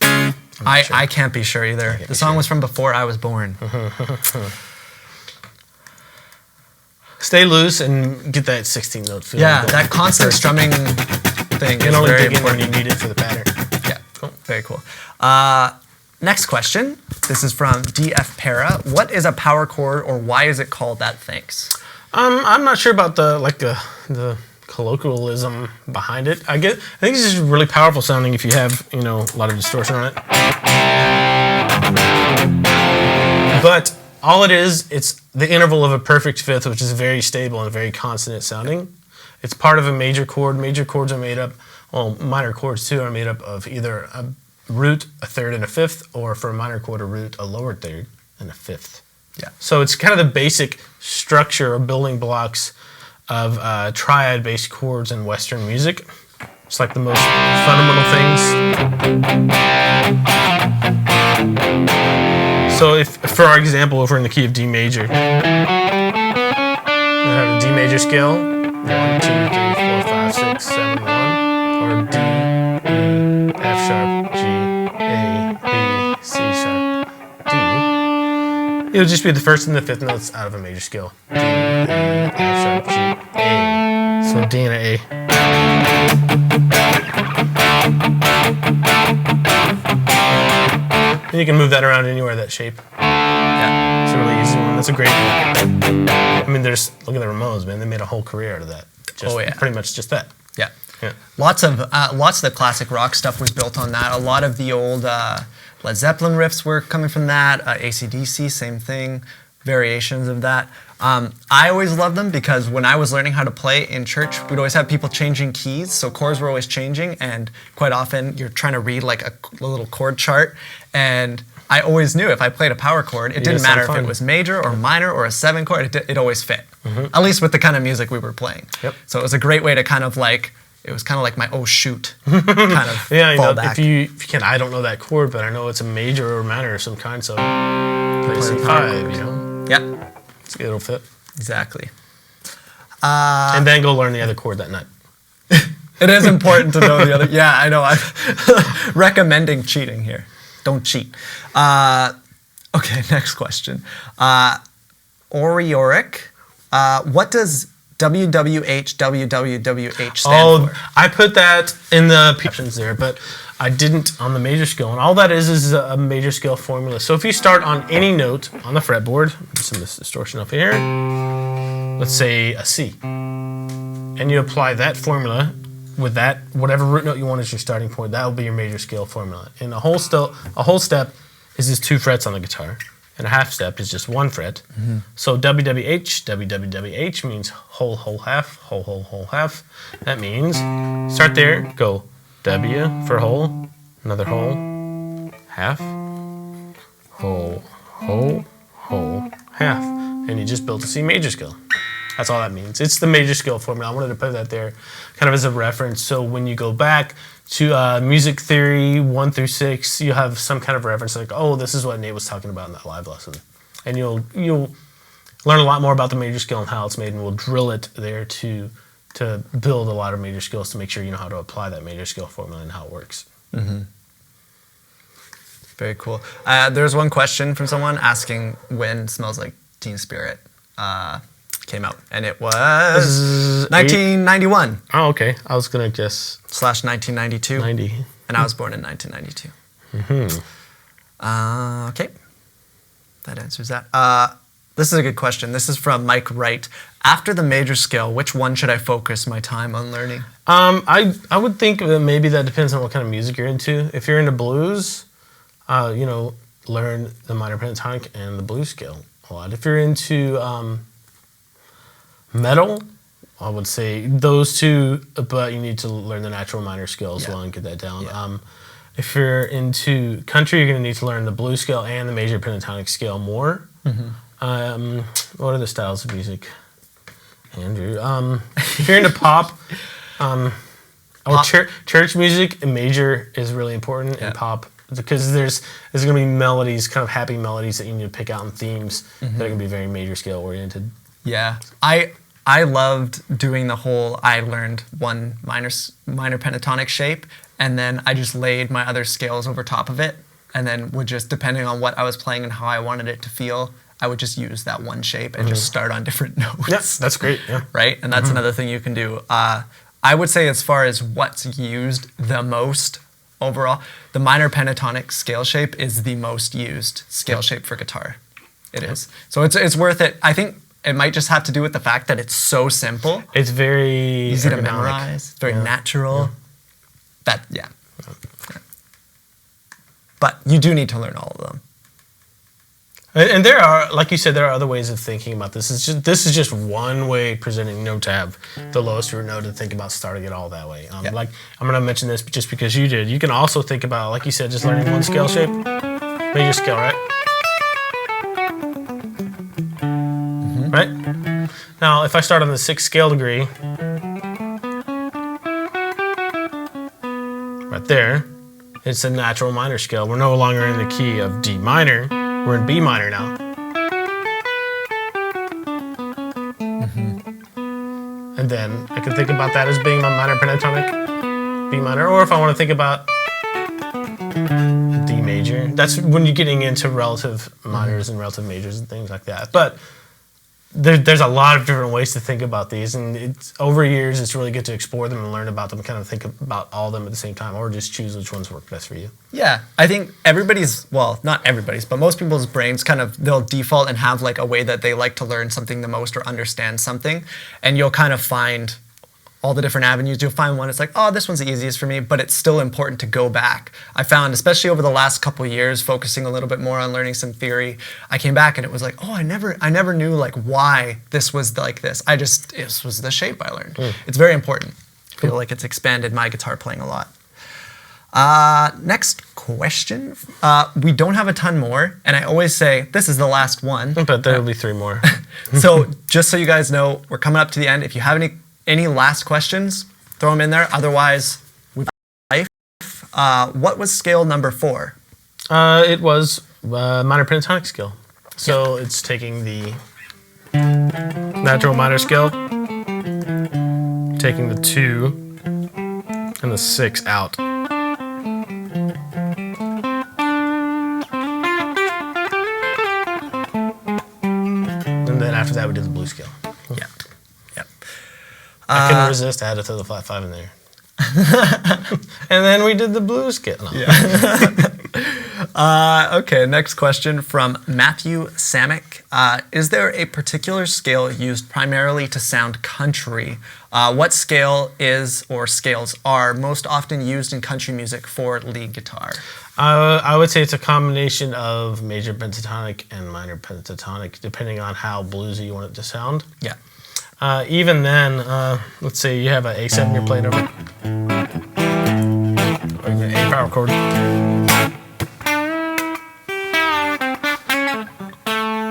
I can't be sure either. The song was from before I was born. Stay loose and get that 16 note feel. Yeah, going. that constant strumming thing And is only very dig in when important. you need it for the pattern. Yeah, cool. Very cool. Next question. This is from DF Para. What is a power chord, or why is it called that? Thanks. I'm not sure about the colloquialism behind it. I think it's just really powerful sounding if you have a lot of distortion on it. But all it is, it's the interval of a perfect fifth, which is very stable and very consonant sounding. It's part of a major chord. Major chords are made up, minor chords too, are made up of either a root, a third, and a fifth, or for a minor chord, a root, a lower third, and a fifth. Yeah. So it's kind of the basic structure or building blocks of triad-based chords in Western music. It's like the most fundamental things. So if, for our example, if we're in the key of D major, we have a D major scale, 1, 2, 3, 4, 5, 6, 7, 1, or D, E, F sharp, G, A, B, C sharp, D. It would just be the first and the fifth notes out of a major scale. D, E, F sharp, G, A. So D and a A. And you can move that around anywhere, that shape. Yeah. It's a really easy one. That's a great one. I mean, look at the Ramones, man. They made a whole career out of that. Pretty much just that. Yeah. Yeah. Lots of the classic rock stuff was built on that. A lot of the old Led Zeppelin riffs were coming from that. AC/DC, same thing. Variations of that. I always loved them because when I was learning how to play in church, we'd always have people changing keys, so chords were always changing, and quite often you're trying to read like a little chord chart, and I always knew if I played a power chord, it didn't matter if it was major or minor or a 7 chord, it always fit. At least with the kind of music we were playing. Yep. So it was a great way to kind of like, it was kind of like my oh shoot kind of Yeah, fall back. if you can, I don't know that chord, but I know it's a major or minor of some kind, so play C5, Yeah, It'll fit. exactly. And then go learn the other chord that night. It is important to know the other. Yeah, I know. I'm recommending cheating here. Don't cheat. Okay, next question. Orioric. What does WWH stand for? I put that in the options there, but I didn't on the major scale. And all that is a major scale formula. So if you start on any note on the fretboard, some of this distortion up here, let's say a C, and you apply that formula with that, whatever root note you want as your starting point, that will be your major scale formula. And a whole step is just 2 frets on the guitar, and a half step is just 1 fret. So WWH means whole, whole, half, whole, whole, whole, half. That means start there, go W for whole, another whole, half, whole, whole, whole, half. And you just built a C major scale. That's all that means. It's the major scale formula. I wanted to put that there kind of as a reference. So when you go back to music theory 1 through 6, you have some kind of reference like, oh, this is what Nate was talking about in that live lesson. And you'll learn a lot more about the major scale and how it's made, and we'll drill it there to build a lot of major scales to make sure you know how to apply that major scale formula and how it works. Very cool. There's one question from someone asking when Smells Like Teen Spirit came out, and it was 1991. Oh, okay. I was going to guess / 1992. 90. And I was born in 1992. Okay. That answers that. This is a good question. This is from Mike Wright. After the major scale, which one should I focus my time on learning? I would think that maybe that depends on what kind of music you're into. If you're into blues, learn the minor pentatonic and the blues scale a lot. If you're into metal, I would say those two, but you need to learn the natural minor scale as well and get that down. Yeah. If you're into country, you're going to need to learn the blues scale and the major pentatonic scale more. What are the styles of music, Andrew? If you're into pop, church music, a major is really important in pop, because there's going to be melodies, kind of happy melodies that you need to pick out in themes that are going to be very major scale oriented. Yeah, I loved doing the whole, I learned one minor pentatonic shape, and then I just laid my other scales over top of it, and then would just, depending on what I was playing and how I wanted it to feel, I would just use that one shape and just start on different notes. Yes, that's great. Yeah. Right? And that's another thing you can do. I would say, as far as what's used the most overall, the minor pentatonic scale shape is the most used scale shape for guitar. It is. So it's worth it. I think it might just have to do with the fact that it's so simple. It's very Easy to ergonomic. memorize. Very natural. Yeah. But you do need to learn all of them. And there are, like you said, there are other ways of thinking about this. This is just one way presenting note to have the lowest root note and think about starting it all that way. Like I'm going to mention this just because you did. You can also think about, like you said, just learning one scale shape, major scale, right? Right? Now, if I start on the 6th scale degree, right there, it's a natural minor scale. We're no longer in the key of D minor. We're in B minor now. And then I can think about that as being my minor pentatonic, B minor, or if I want to think about D major. That's when you're getting into relative minors and relative majors and things like that. But there's a lot of different ways to think about these, and over years it's really good to explore them and learn about them, kind of think about all of them at the same time, or just choose which ones work best for you. Yeah, I think everybody's, well, not everybody's, but most people's brains they'll default and have like a way that they like to learn something the most or understand something, and you'll kind of find all the different avenues. You'll find one, it's like, oh, this one's the easiest for me, but it's still important to go back. I found, especially over the last couple years, focusing a little bit more on learning some theory, I came back and it was like, oh, I never knew like why this was like this. This was the shape I learned. It's very important. I feel like it's expanded my guitar playing a lot. Next question. We don't have a ton more, and I always say this is the last one. But there will be 3 more. So just so you guys know, we're coming up to the end. If you have any last questions, throw them in there. Otherwise, we've got life. What was scale number 4? It was minor pentatonic scale. So it's taking the natural minor scale, taking the 2 and the 6 out. And then after that we did the blue scale. Yeah. Yep. I couldn't resist. I had to throw the flat 5 in there. And then we did the blue scale. No. Okay, next question from Matthew Samick. Is there a particular scale used primarily to sound country? What scale is or scales are most often used in country music for lead guitar? I would say it's a combination of major pentatonic and minor pentatonic, depending on how bluesy you want it to sound. Yeah. Even then, let's say you have an A7 you're playing over, or an A power chord.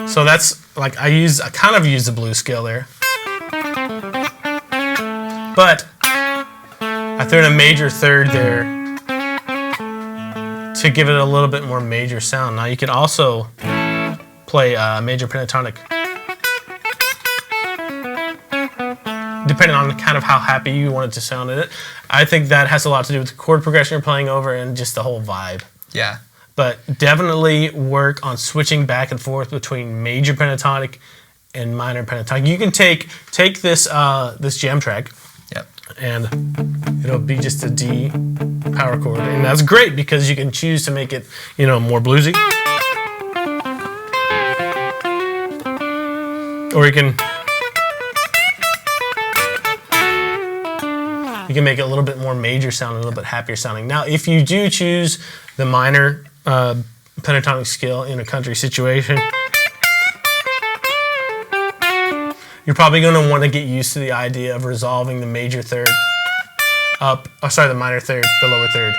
So that's like I kind of use the blues scale there, but I threw in a major 3rd there to give it a little bit more major sound. Now you can also play major pentatonic, depending on kind of how happy you want it to sound in it. I think that has a lot to do with the chord progression you're playing over and just the whole vibe. Yeah. But definitely work on switching back and forth between major pentatonic and minor pentatonic. You can take this this jam track, Yep. and it'll be just a D power chord, and that's great because you can choose to make it, more bluesy, or you can make it a little bit more major sound, a little bit happier sounding. Now, if you do choose the minor pentatonic scale in a country situation, you're probably going to want to get used to the idea of resolving the major 3rd the minor 3rd, the lower 3rd,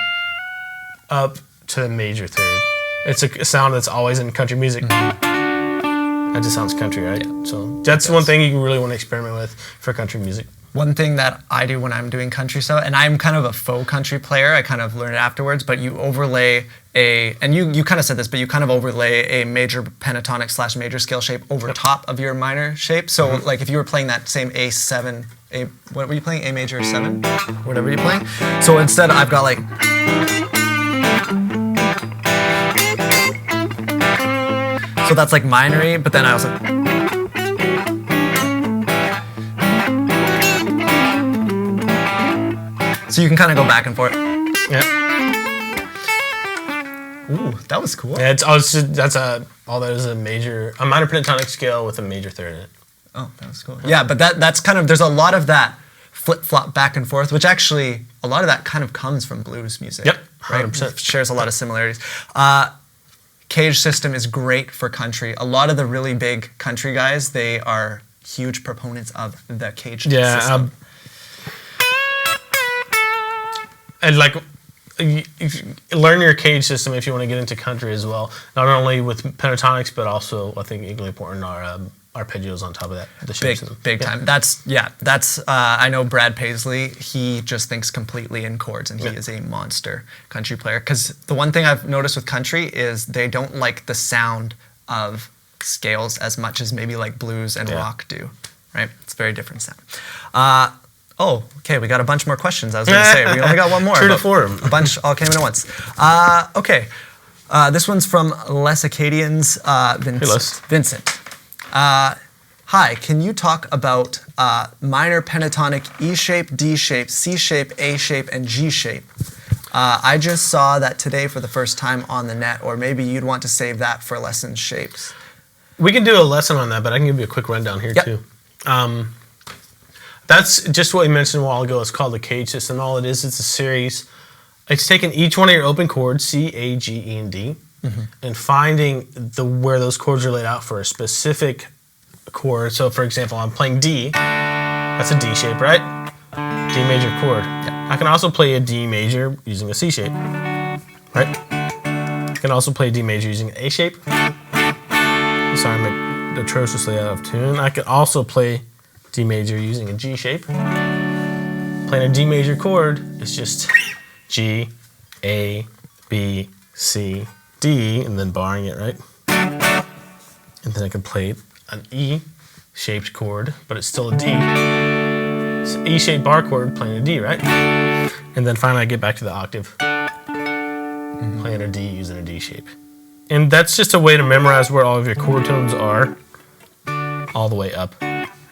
up to the major 3rd. It's a sound that's always in country music. That just sounds country, right? Yeah. So that's one thing you really want to experiment with for country music. One thing that I do when I'm doing country stuff, and I'm kind of a faux country player, I kind of learned it afterwards, but you overlay and you kind of said this, but you kind of overlay a major pentatonic / major scale shape over top of your minor shape. So like if you were playing that same A7, what were you playing? A major 7? Whatever you're playing. So instead I've got like, So that's like minory, but then I also. So you can kind of go back and forth. Yeah. Ooh, that was cool. Yeah, all that is a minor pentatonic scale with a major third in it. Oh, that was cool. Yeah, but that's kind of, there's a lot of that flip-flop back and forth, which actually, a lot of that kind of comes from blues music. Yep, right? 100%. It shares a lot of similarities. Cage system is great for country. A lot of the really big country guys, they are huge proponents of the cage system. And like, you learn your cage system if you want to get into country as well. Not only with pentatonics, but also I think equally important are arpeggios on top of that. The shape system. Big time. That's I know Brad Paisley. He just thinks completely in chords, and he is a monster country player. Because the one thing I've noticed with country is they don't like the sound of scales as much as maybe like blues and rock do. Right? It's a very different sound. Oh, okay, we got a bunch more questions. I was going to say, we only got one more. True to form. A bunch all came in at once. Okay, this one's from Les Acadians, Vincent. Hi, can you talk about minor pentatonic E shape, D shape, C shape, A shape, and G shape? I just saw that today for the first time on the net, or maybe you'd want to save that for lesson shapes. We can do a lesson on that, but I can give you a quick rundown here too. That's just what we mentioned a while ago. It's called the cage system. All it is, it's a series. It's taking each one of your open chords, C, A, G, E, and D, and finding where those chords are laid out for a specific chord. So, for example, I'm playing D. That's a D shape, right? D major chord. I can also play a D major using a C shape, right? I can also play a D major using an A shape. Sorry, I'm atrociously out of tune. I can also play D major using a G shape. Playing a D major chord is just G, A, B, C, D, and then barring it, right? And then I can play an E-shaped chord, but it's still a D. It's an E-shaped bar chord playing a D, right? And then finally I get back to the octave, playing a D using a D shape. And that's just a way to memorize where all of your chord tones are, all the way up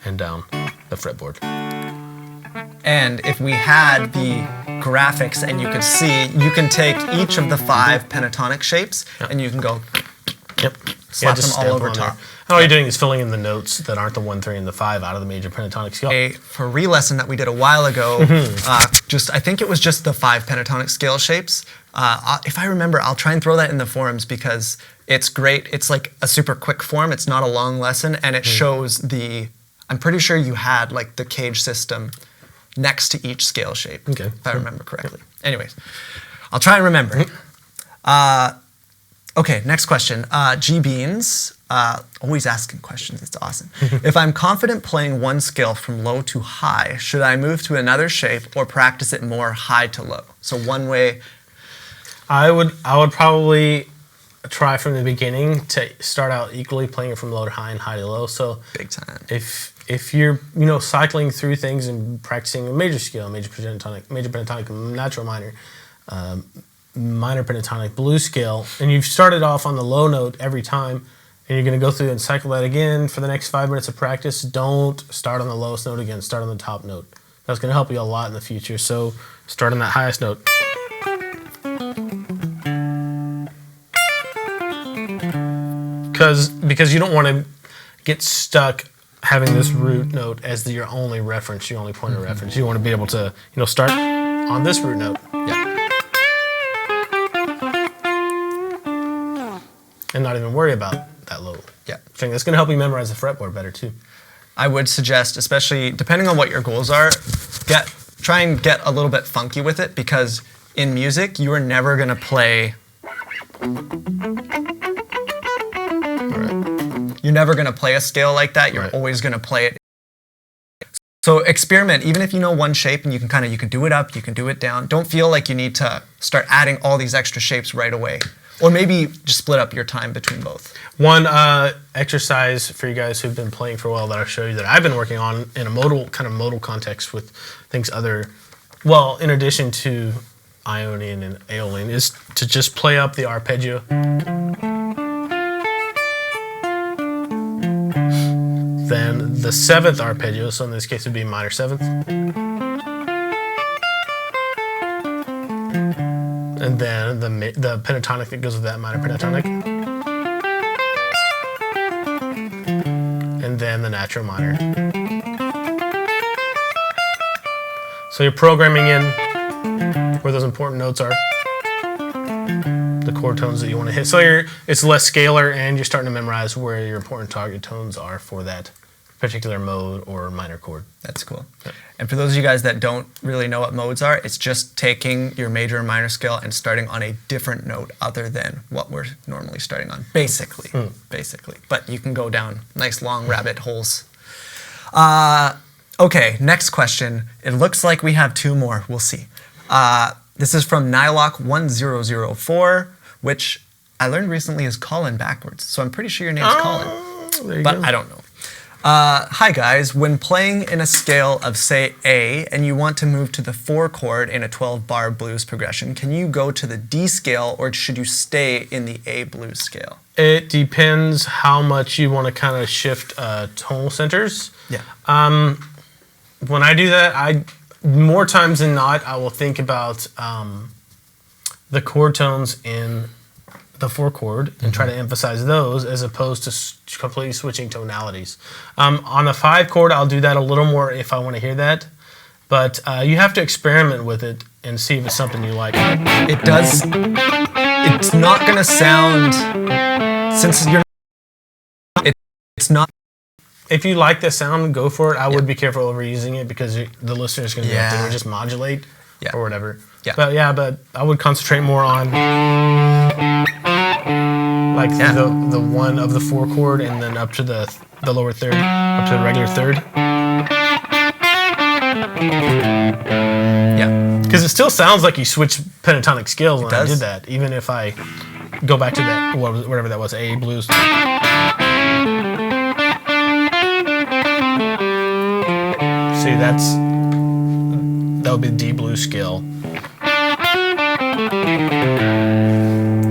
and down the fretboard. And if we had the graphics and you could see, you can take each of the 5 pentatonic shapes and you can go slap them all over top. And all you're doing is filling in the notes that aren't the 1, 3, and the 5 out of the major pentatonic scale. For a lesson that we did a while ago, I think it was just the 5 pentatonic scale shapes. If I remember, I'll try and throw that in the forums because it's great. It's like a super quick form. It's not a long lesson, and it shows I'm pretty sure you had like the cage system next to each scale shape, if I remember correctly. Anyways, I'll try and remember. Okay, next question. G Beans, always asking questions, it's awesome. If I'm confident playing one scale from low to high, should I move to another shape or practice it more high to low? So one way. I would probably try from the beginning to start out equally playing it from low to high and high to low. So big time. If you're cycling through things and practicing a major scale, major pentatonic, natural minor, minor pentatonic, blues scale, and you've started off on the low note every time, and you're going to go through and cycle that again for the next 5 minutes of practice, don't start on the lowest note again. Start on the top note. That's going to help you a lot in the future. So start on that highest note. Because you don't want to get stuck having this root note as your only reference, your only point of reference. You want to be able to, start on this root note. And not even worry about that low thing. That's going to help you memorize the fretboard better too. I would suggest, especially depending on what your goals are, try and get a little bit funky with it, because in music you are never going to play. You're never going to play a scale like that. You're always going to play it. So experiment, even if you know one shape and you can do it up, you can do it down. Don't feel like you need to start adding all these extra shapes right away. Or maybe just split up your time between both. One exercise for you guys who've been playing for a while that I'll show you that I've been working on in a modal context with things in addition to Ionian and Aeolian, is to just play up the arpeggio. then the 7th arpeggio, so in this case it would be minor 7th. And then the pentatonic that goes with that, minor pentatonic. And then the natural minor. So you're programming in where those important notes are, the chord tones that you want to hit. So it's less scalar, and you're starting to memorize where your important target tones are for that particular mode or minor chord. That's cool. Yep. And for those of you guys that don't really know what modes are, it's just taking your major and minor scale and starting on a different note other than what we're normally starting on, basically. Basically. But you can go down nice long rabbit holes. Okay, next question. It looks like we have 2 more. We'll see. This is from Nylock1004, which I learned recently is Colin backwards. So I'm pretty sure your name's Colin. There you But go. I don't know. Hi guys, when playing in a scale of say A and you want to move to the 4 chord in a 12-bar blues progression, can you go to the D scale or should you stay in the A blues scale? It depends how much you want to kind of shift tonal centers. Yeah. When I do that, more times than not, I will think about the chord tones in the 4 chord and try to emphasize those as opposed to completely switching tonalities. On the 5 chord, I'll do that a little more if I want to hear that, but you have to experiment with it and see if it's something you like. It does. It's not going to sound, since you're it's not. If you like the sound, go for it. I would be careful overusing it because the listener is going to be up there and just modulate or whatever. Yeah. But I would concentrate more on like the 1 of the 4 chord and then up to the lower 3rd, up to the regular 3rd. Yeah. Because it still sounds like you switch pentatonic scales when I does. did that, even if I go back to that whatever that was, A blues. See, that would be the D blues scale.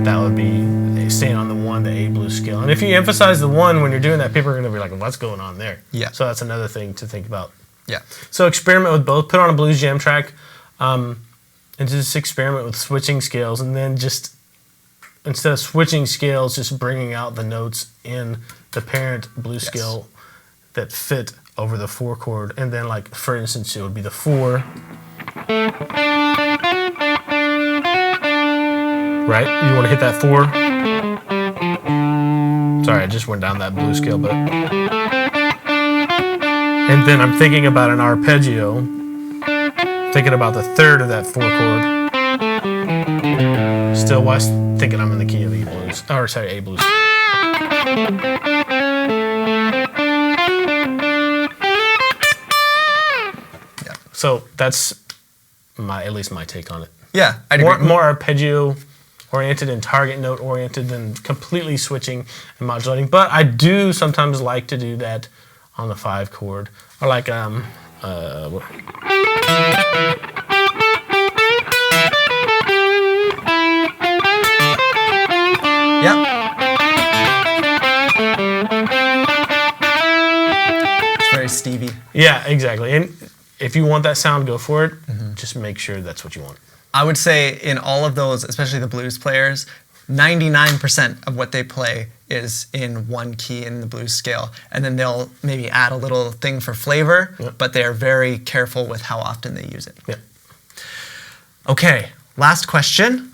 That would be staying on the 1, the A blues scale. And if you emphasize the 1 when you're doing that, people are going to be like, what's going on there? Yeah. So that's another thing to think about. Yeah. So experiment with both. Put on a blues jam track and just experiment with switching scales. And then just, instead of switching scales, just bringing out the notes in the parent blues scale that fit over the 4 chord. And then, like, for instance, it would be the 4. Right? You want to hit that 4. Sorry, I just went down that blues scale, but. And then I'm thinking about an arpeggio, thinking about the 3rd of that 4 chord. Still while thinking I'm in the key of E blues. Or sorry, A blues. Yeah. So that's at least my take on it. Yeah. I'd agree. More arpeggio oriented and target note oriented than completely switching and modulating. But I do sometimes like to do that on the 5 chord, or like yeah. It's very Stevie. Yeah, exactly. And if you want that sound, go for it. Just make sure that's what you want. I would say in all of those, especially the blues players, 99% of what they play is in 1 key in the blues scale. And then they'll maybe add a little thing for flavor, but they're very careful with how often they use it. Yeah. Okay, last question.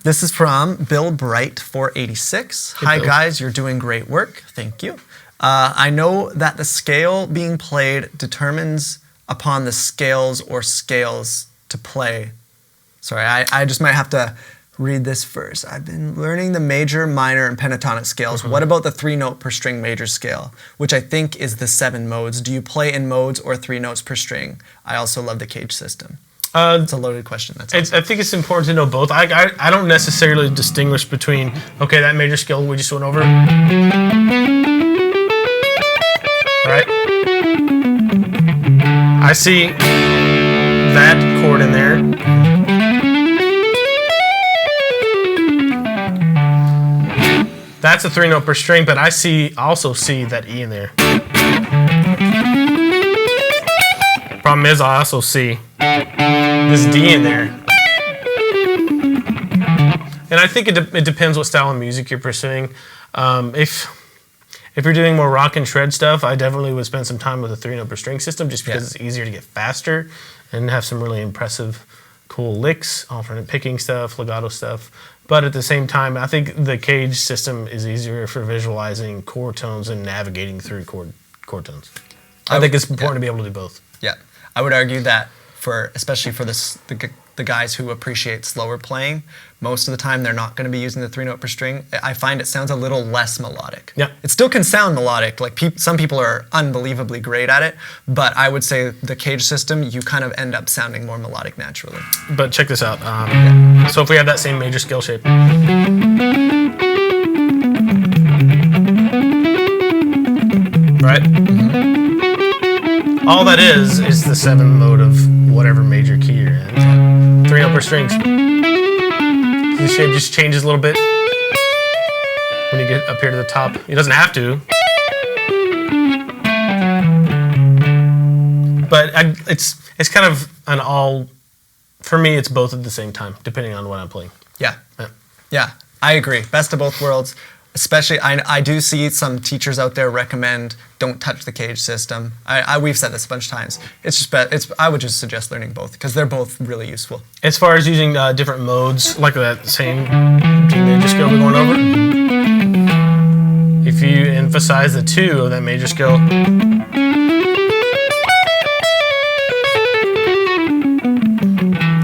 This is from Bill Bright 486. Hi Bill. guys, you're doing great work. Thank you. I know that the scale being played determines upon the scales or scales to play. Sorry, I just might have to read this first. I've been learning the major, minor, and pentatonic scales. What about the 3 note per string major scale, which I think is the 7 modes? Do you play in modes or 3 notes per string? I also love the cage system. It's a loaded question. That's all. I think it's important to know both. I don't necessarily distinguish between, okay, that major scale we just went over. Right? I see that chord in there. that's a 3-note per string, but I also see that E in there. Problem is, I also see this D in there. And I think it depends what style of music you're pursuing. If you're doing more rock and shred stuff, I definitely would spend some time with a 3-note per string system just because it's easier to get faster and have some really impressive, cool licks, alternate picking stuff, legato stuff. But at the same time, I think the Cage system is easier for visualizing chord tones and navigating through chord tones. I think it's important to be able to do both. Yeah, I would argue that especially for the guys who appreciate slower playing, most of the time they're not going to be using the 3-note per string. I find it sounds a little less melodic. Yeah. It still can sound melodic. Like some people are unbelievably great at it, but I would say the Cage system, you kind of end up sounding more melodic naturally. But check this out. So if we have that same major scale shape. Right? All that is the 7th mode of whatever major key you're in. 3-note per strings. The shape just changes a little bit when you get up here to the top. It doesn't have to. But it's kind of for me, it's both at the same time, depending on what I'm playing. Yeah, I agree. Best of both worlds. Especially, I do see some teachers out there recommend don't touch the Cage system. We've said this a bunch of times. It's just I would just suggest learning both because they're both really useful. As far as using different modes, like that same G major scale we're going over, if you emphasize the 2 of that major scale,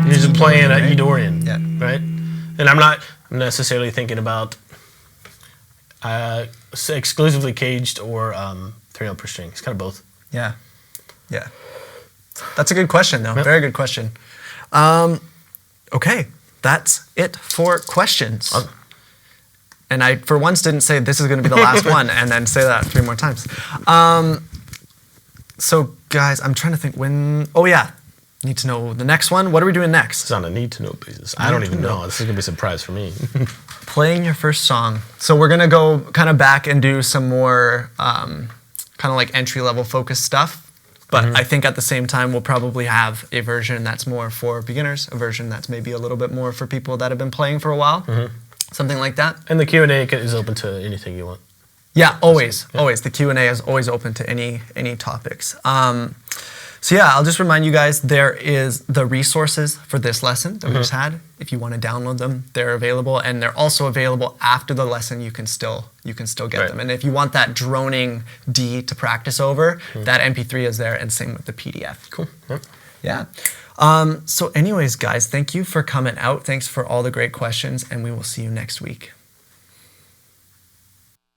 you're just playing an E Dorian, right? And I'm not necessarily thinking about exclusively caged or 3-note per string. It's kind of both. Yeah. That's a good question, though. Yep. Very good question. Okay, that's it for questions. And I, for once, didn't say this is going to be the last one and then say that 3 more times. So, guys, I'm trying to think when... Oh, yeah. Need to know the next one. What are we doing next? It's on a need-to-know basis. I don't even know. This is going to be a surprise for me. Playing your first song. So we're going to go kind of back and do some more kind of like entry-level focused stuff. But I think at the same time, we'll probably have a version that's more for beginners, a version that's maybe a little bit more for people that have been playing for a while. Something like that. And the Q&A is open to anything you want. Yeah, always. Always. The Q&A is always open to any topics. So yeah, I'll just remind you guys, there is the resources for this lesson that we just had. If you want to download them, they're available, and they're also available after the lesson. You can still get them. And if you want that droning D to practice over, that MP3 is there, and same with the PDF. Cool. Yep. Yeah. So anyways, guys, thank you for coming out. Thanks for all the great questions, and we will see you next week.